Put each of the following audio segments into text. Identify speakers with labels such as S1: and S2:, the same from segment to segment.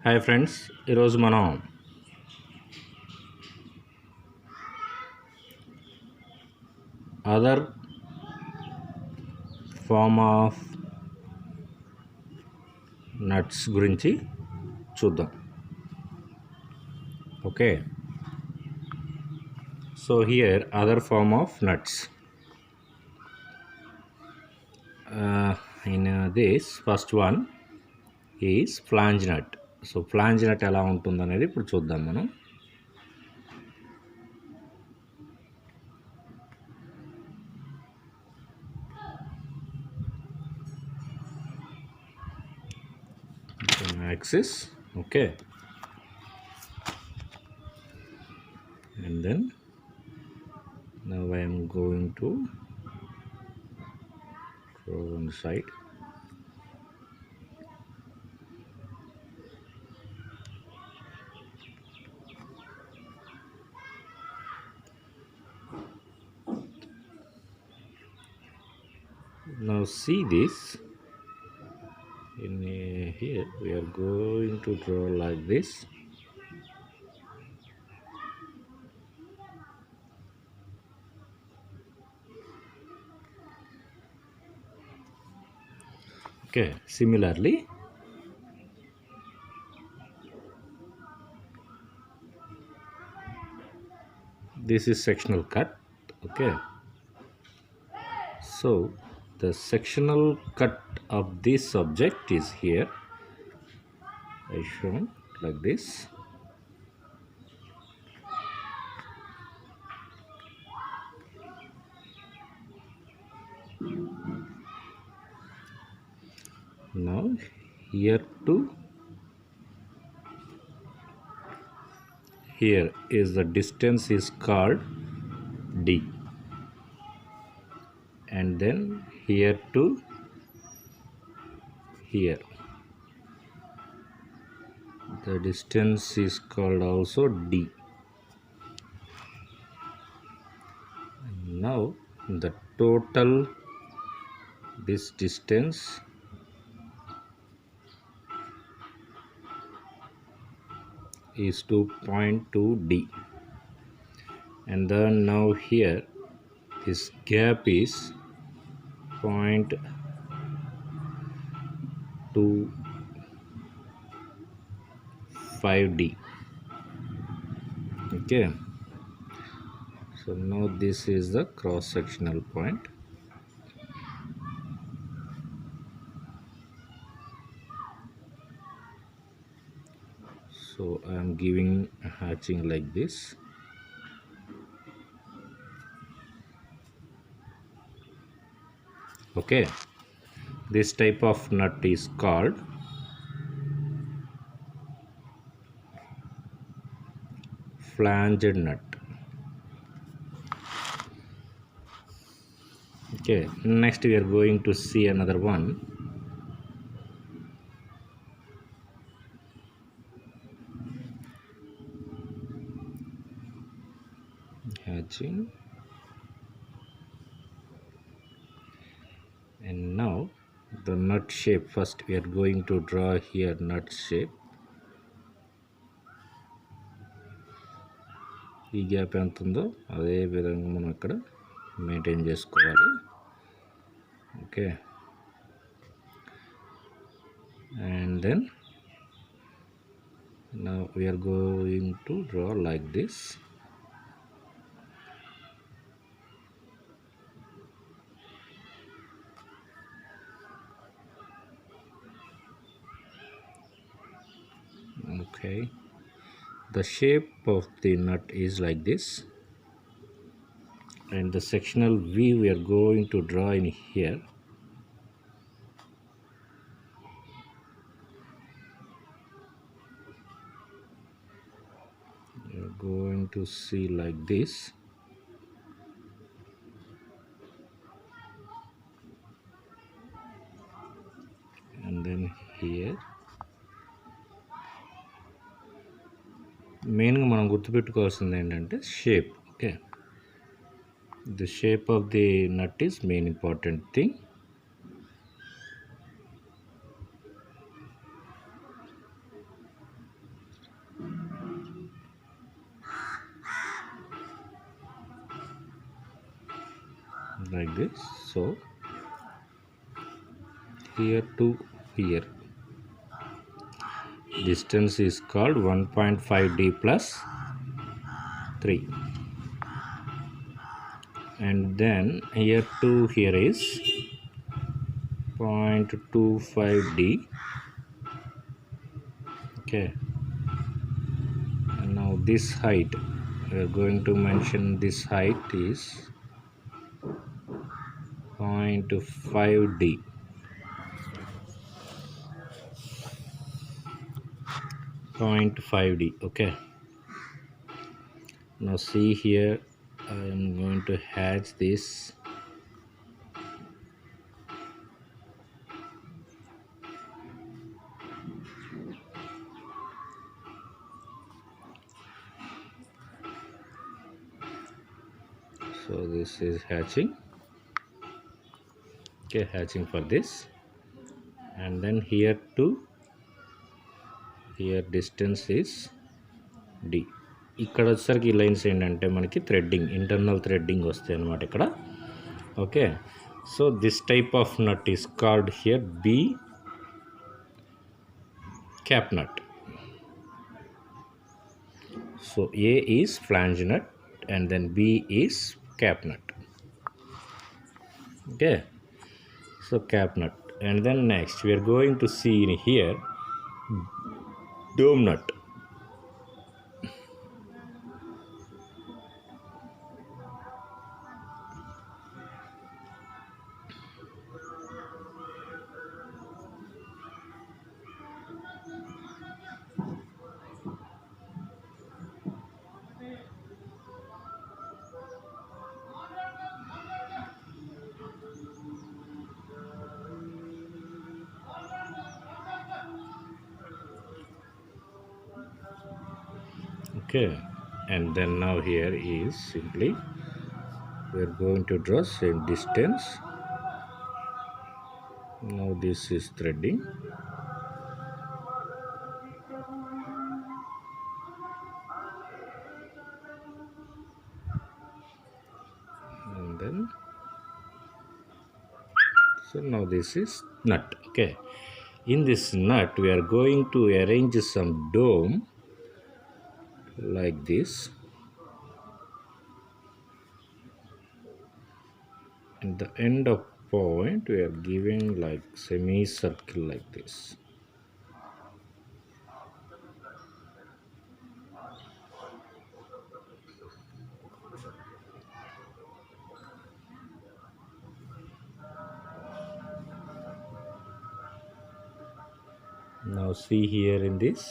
S1: Hi friends, ఈరోజు మనం other form of nuts గురించి చూద్దాం. Okay, so here other form of nuts. In this first one is flange nut. So flange nut ఎలా ఉంటుందనేది ఇప్పుడు చూద్దాం మనం. Axis, okay, and then now I am going to draw one side. Now see this. In here we are going to draw like this. Okay, similarly this is sectional cut. Okay, so the sectional cut of this object is here. I shown like this. Now here to here is the distance is called D, and then here to here the distance is called also D. Now the total this distance is 2.2 D, and then now here this gap is 0.25 D. Okay, so now this is the cross sectional point. So I am giving a hatching like this. Okay, this type of nut is called flanged nut. Okay, next we are going to see another one. Hatching, and now the nut shape. First we are going to draw here nut shape. ఈ gap ఎంత ఉందో అదే విధంగా మనం ఇక్కడ maintain చేసుకోవాలి. Okay, and then now we are going to draw like this. Okay, the shape of the nut is like this, and the sectional view we are going to draw in here. We are going to see like this, and then here మెయిన్గా మనం గుర్తుపెట్టుకోవాల్సింది ఏంటంటే shape. Okay, the shape of the nut is main important thing. like this. So here to here distance is called 1.5d plus 3, and then here to here is 0.25d. Okay, and now this height we are going to mention, this height is 0.5d. 0.5d. Okay, now see here, I am going to hatch this. So this is hatching. Okay, hatching for this, and then here to here distance is d. ఇక్కడ వచ్చేసరికి ఈ lines ఏంటంటే మనకి threading, internal threading వస్తాయి అన్నమాట ఇక్కడ. Okay, so this type of nut is called here be cap nut. So A is flange nut and then B is cap nut. Okay, so cap nut, and then next we are going to see in here dome nut. Okay, and then now here is simply we are going to draw same distance. Now this is threading. And then so now this is nut. Okay, in this nut we are going to arrange some dome like this, and the end of point we are giving like semicircle like this. Now see here in this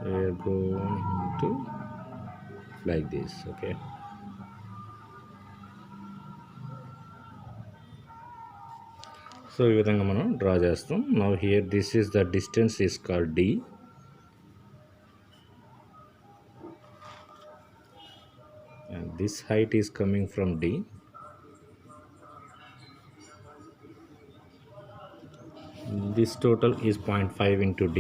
S1: we are going to like this. Okay, so ఈ విధంగా మనం draw చేస్తాం. Now here this is the distance is called d, and this height is coming from d. This total is 0.5 into d,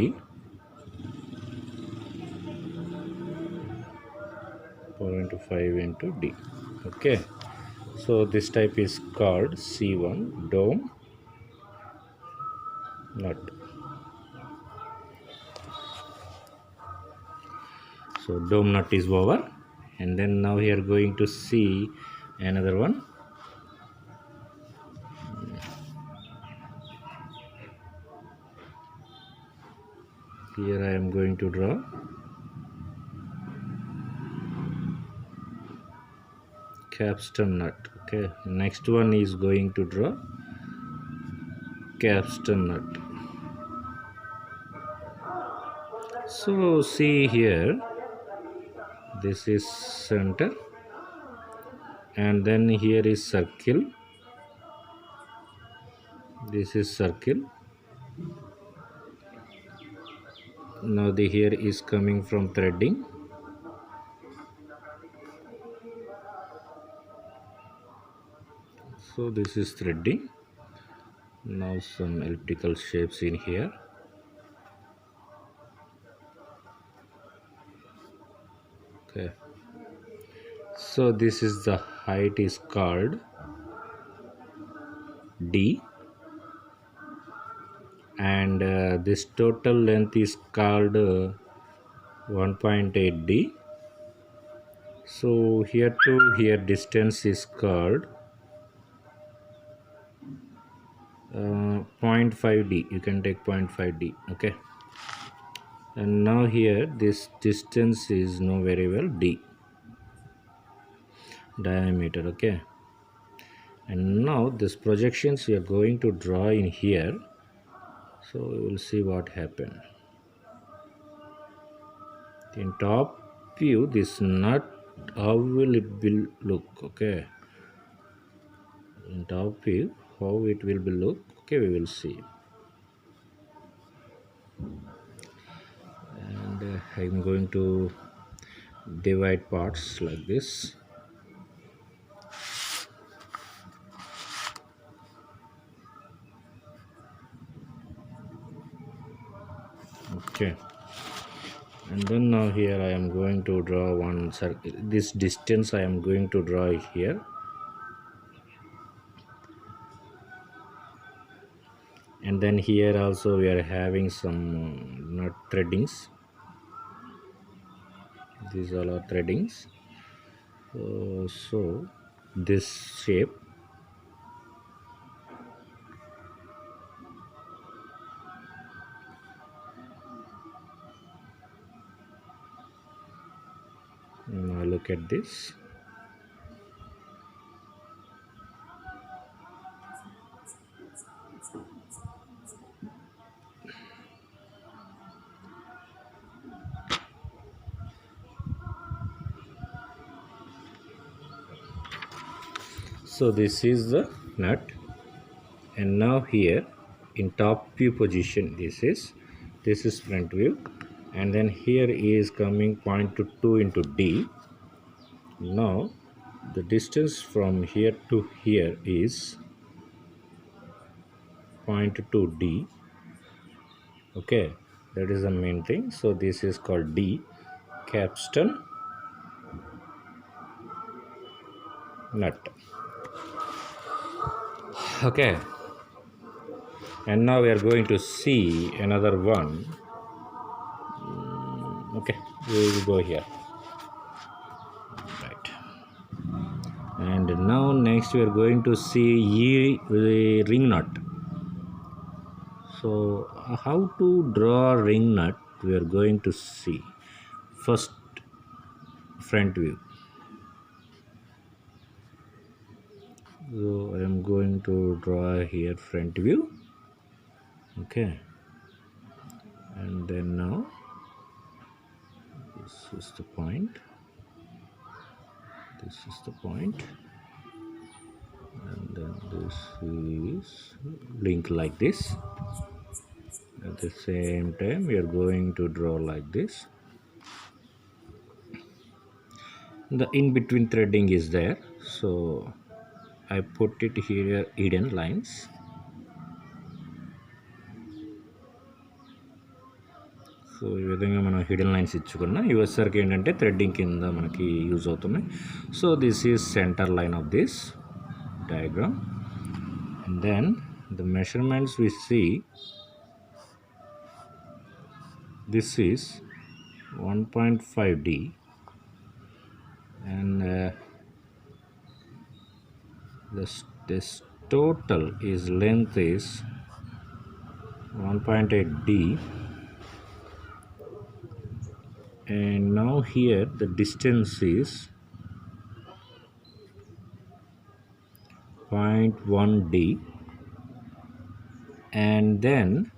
S1: 0.5 into d. Okay, so this type is called C1 dome nut. So dome nut is over, and then now we are going to see another one. Here I am going to draw capstan nut. Okay, next one is going to draw capstan nut. So see here, this is center, and then here is circle, this is circle. Now the here is coming from threading. So this is threading. Now some elliptical shapes in here. Okay, so this is the height is called D, and this total length is called 1.8 D. So here to here distance is called 0.5 D. You can take 0.5 D. Okay. And now here this distance is know very well D diameter. Okay. And now this projections we are going to draw in here. So we will see what happened. In top view, this nut, how will it will look? Okay. In top view, how it will be look? Okay, we will see. And I'm going to divide parts like this. Okay. And then now here I am going to draw one circle. This distance I am going to draw here. And then here also we are having some nut threadings. These all are threadings. So this shape, now look at this. So this is the nut, and now here in top view position this is front view, and then here is coming point to 2 into D. Now the distance from here to here is 0.2 D. Okay, that is the main thing. So this is called D, capstan nut. Okay, and now we are going to see another one. Okay, we will go here. Right, and now next we are going to see ring nut. So how to draw ring nut we are going to see. First, front view. So I am going to draw here front view. Okay, and then now this is the point, this is the point, and then this is link like this. At the same time we are going to draw like this. The in between threading is there, so I put it here hidden lines. So ఈ విధంగా మనం hidden lines ఇచ్చుకున్నాం. ఇవి వచ్చేసరికి ఏంటంటే threading కింద మనకి use అవుతున్నాయి. So this is centre line of this diagram. And then the measurements we see, this is 1.5 D and this total is length is 1.8 D. And now here the distance is 0.1 D, and then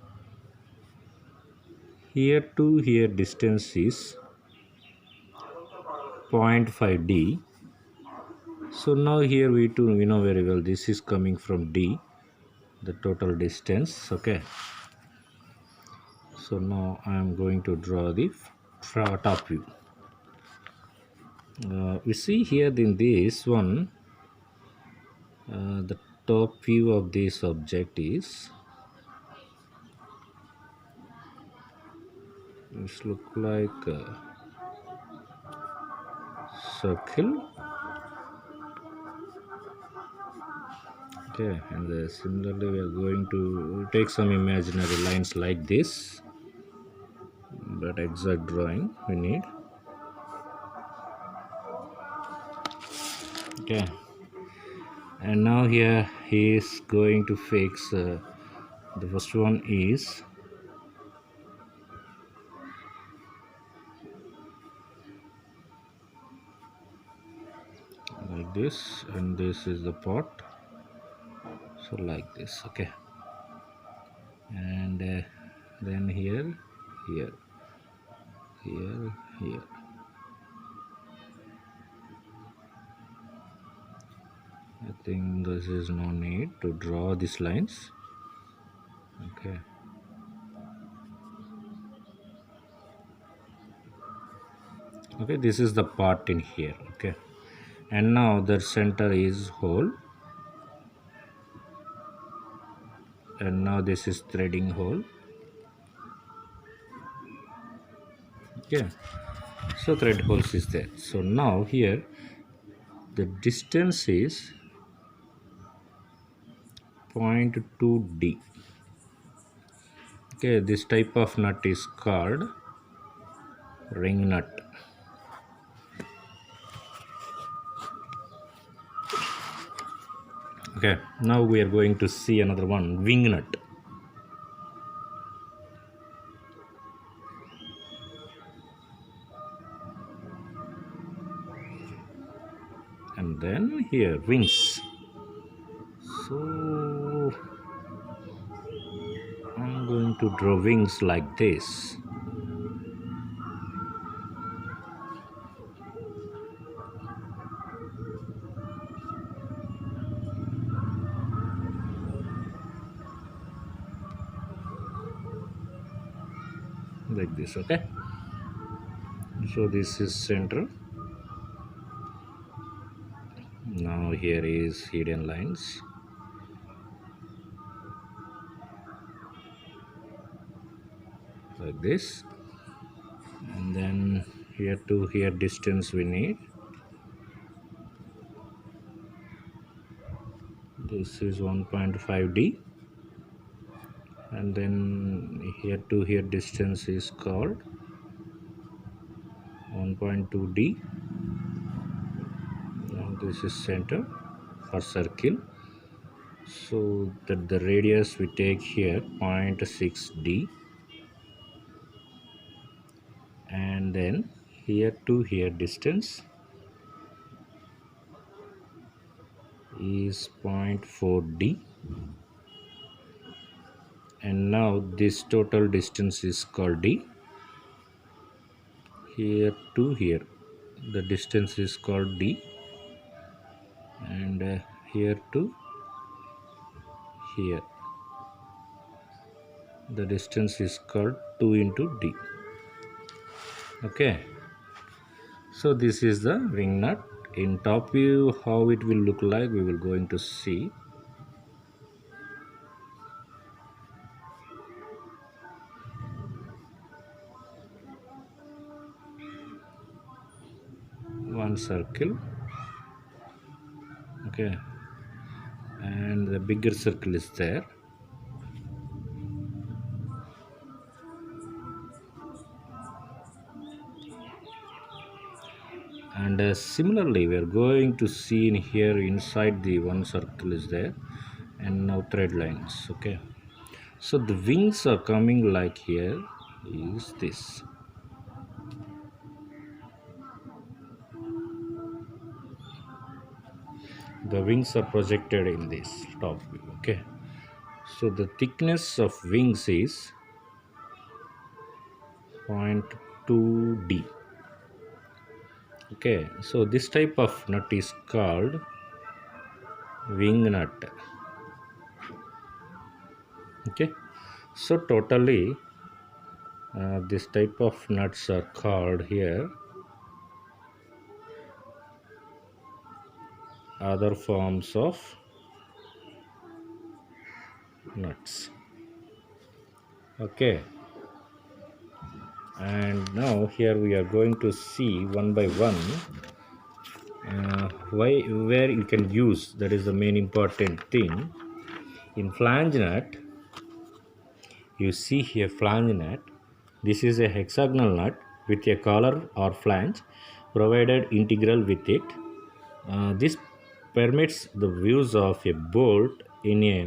S1: here to here distance is 0.5 D. So now here we know very well this is coming from D, the total distance. Okay, so now I am going to draw the top view. We see here in this one, the top view of this object is, this look like a circle. Okay, and similarly we are going to take some imaginary lines like this, but exact drawing we need. Okay, and now here he is going to fix the first one is like this, and this is the pot, so like this. Okay, and then here, here, here. I think this is no need to draw these lines. Okay, okay, this is the part in here. Okay, and now the center is hole, and now this is threading hole. Okay, so thread holes is there. So now here the distance is 0.2d. Okay, this type of nut is called ring nut. Okay, now we are going to see another one, wing nut. And then here wings. So I'm going to draw wings like this. Like this. Okay, so this is center. Now here is hidden lines. Like this, and then here to here distance we need. This is 1.5d, and then here to here distance is called 1.2d. Now this is center for circle, so that the radius we take here 0.6d, and then here to here distance is 0.4d, and now this total distance is called d. Here to here the distance is called d, and here to here the distance is called 2 into d. Okay, so this is the ring nut. In top view how it will look like we will going to see. One circle. Okay, and the bigger circle is there. And similarly we are going to see in here inside the one circle is there, and now thread lines. Okay, so the wings are coming like here is this. The wings are projected in this top view. Okay, so the thickness of wings is 0.2d. Okay, so this type of nut is called wing nut. Okay, so totally this type of nuts are called here other forms of nuts. Okay, and now here we are going to see one by one where you can use, that is the main important thing. In flange nut, you see here flange nut. This is a hexagonal nut with a collar or flange provided integral with it. This permits the use of a bolt in a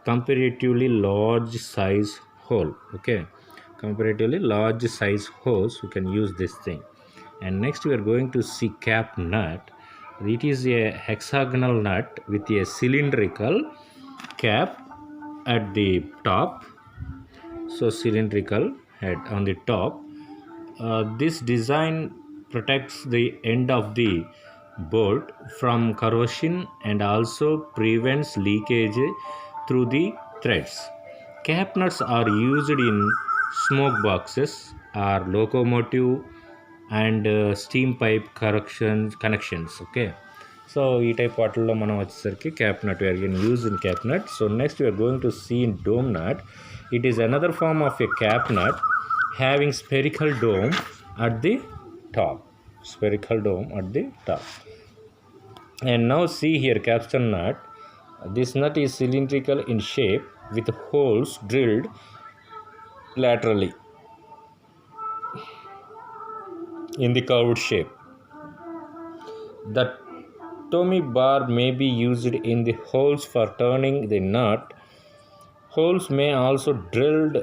S1: comparatively large size hole. Okay, comparatively large size holes you can use this thing. And next we are going to see cap nut. It is a hexagonal nut with a cylindrical cap at the top. So cylindrical head on the top. This design protects the end of the bolt from corrosion and also prevents leakage through the threads. Cap nuts are used in smoke boxes or locomotive and steam pipe connections. Okay, so ఈ type వాటిల్లో మనం వచ్చేసరికి cap nut we can use in cap nut. So next we are going to see in dome nut. It is another form of a cap nut having spherical dome at the top. And now see here capstan nut. This nut is cylindrical in shape with holes drilled laterally in the curved shape. The Tommy bar may be used in the holes for turning the nut. Holes may also drilled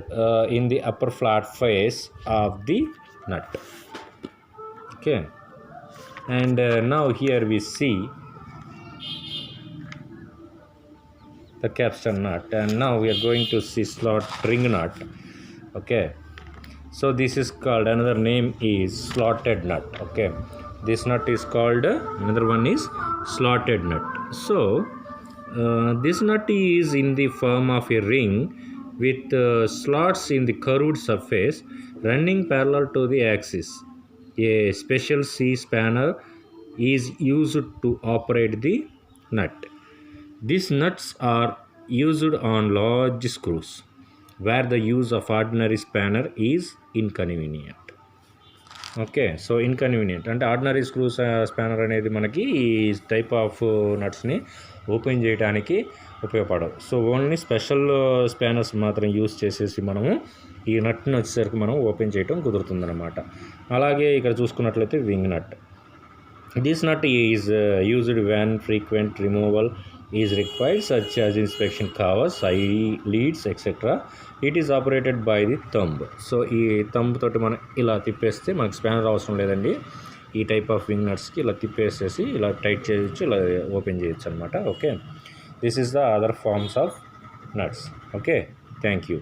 S1: in the upper flat face of the nut. Okay, and now here we see the capstan nut, and now we are going to see slot ring nut. Okay, so this is called, another name is slotted nut. Okay, this nut is called, another one is slotted nut. So this nut is in the form of a ring with slots in the curved surface running parallel to the axis. A special C spanner is used to operate the nut. These nuts are used on large screws where the use of ordinary spanner is inconvenient. Okay, so inconvenient అంటే ordinary screws spanner అనేది మనకి ఈ type of నట్స్ని open చేయడానికి ఉపయోగపడవు. So only special spanners మాత్రం use చేసేసి మనము ఈ నట్ని వచ్చేసరికి మనం ఓపెన్ చేయడం కుదురుతుందన్నమాట. అలాగే ఇక్కడ చూసుకున్నట్లయితే wing nut. This nut is used when frequent removal is required, such as inspection covers, eyelids, etc. It is operated by the thumb. So ఈ థంబ్ తోటి మనం ఇలా తిప్పేస్తే మనకు స్పానర్ అవసరం లేదండి. ఈ టైప్ ఆఫ్ వింగ్ నట్స్కి ఇలా తిప్పేసేసి ఇలా టైట్ చేయొచ్చు, ఇలా ఓపెన్ చేయొచ్చు అనమాట. Okay, this is the other forms of nuts. Okay, thank you.